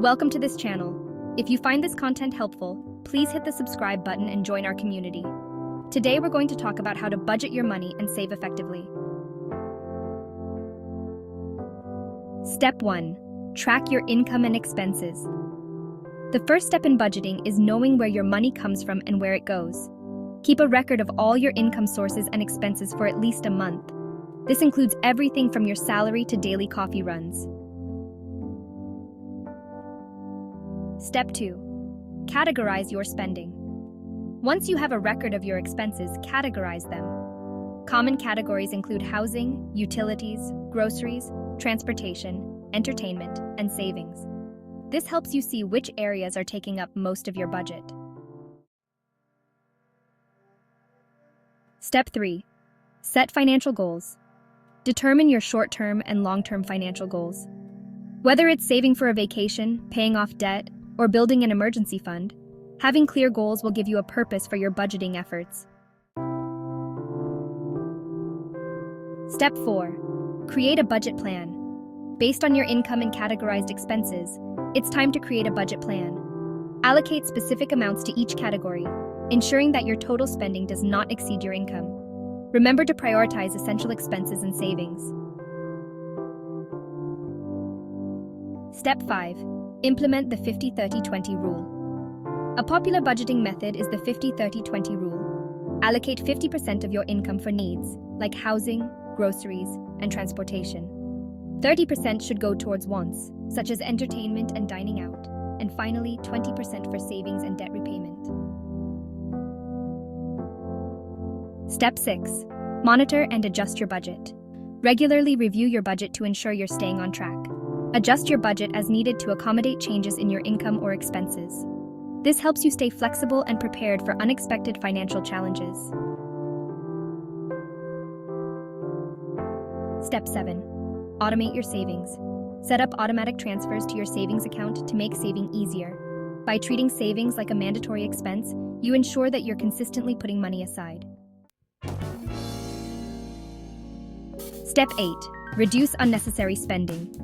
Welcome to this channel. If you find this content helpful, please hit the subscribe button and join our community. Today we're going to talk about how to budget your money and save effectively. Step 1. Track your income and expenses. The first step in budgeting is knowing where your money comes from and where it goes. Keep a record of all your income sources and expenses for at least a month. This includes everything from your salary to daily coffee runs. Step 2. Categorize your spending. Once you have a record of your expenses, categorize them. Common categories include housing, utilities, groceries, transportation, entertainment, and savings. This helps you see which areas are taking up most of your budget. Step 3. Set financial goals. Determine your short-term and long-term financial goals. Whether it's saving for a vacation, paying off debt, or building an emergency fund, having clear goals will give you a purpose for your budgeting efforts. Step 4. Create a budget plan. Based on your income and categorized expenses, it's time to create a budget plan. Allocate specific amounts to each category, ensuring that your total spending does not exceed your income. Remember to prioritize essential expenses and savings. Step 5. Implement the 50-30-20 rule. A popular budgeting method is the 50-30-20 rule. Allocate 50% of your income for needs, like housing, groceries, and transportation. 30% should go towards wants, such as entertainment and dining out, and finally 20% for savings and debt repayment. Step 6. Monitor and adjust your budget. Regularly review your budget to ensure you're staying on track. Adjust your budget as needed to accommodate changes in your income or expenses. This helps you stay flexible and prepared for unexpected financial challenges. Step 7. Automate your savings. Set up automatic transfers to your savings account to make saving easier. By treating savings like a mandatory expense, you ensure that you're consistently putting money aside. Step 8. Reduce unnecessary spending.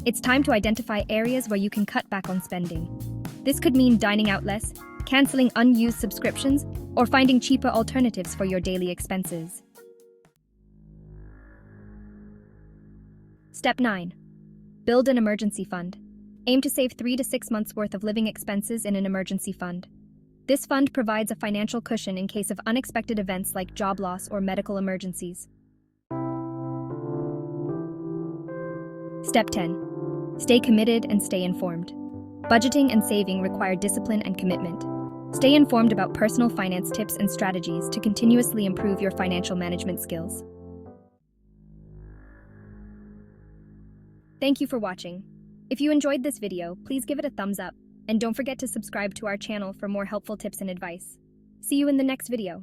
It's time to identify areas where you can cut back on spending. This could mean dining out less, canceling unused subscriptions, or finding cheaper alternatives for your daily expenses. Step 9. Build an emergency fund. Aim to save 3 to 6 months' worth of living expenses in an emergency fund. This fund provides a financial cushion in case of unexpected events like job loss or medical emergencies. Step 10. Stay committed and stay informed. Budgeting and saving require discipline and commitment. Stay informed about personal finance tips and strategies to continuously improve your financial management skills. Thank you for watching. If you enjoyed this video, please give it a thumbs up, and don't forget to subscribe to our channel for more helpful tips and advice. See you in the next video.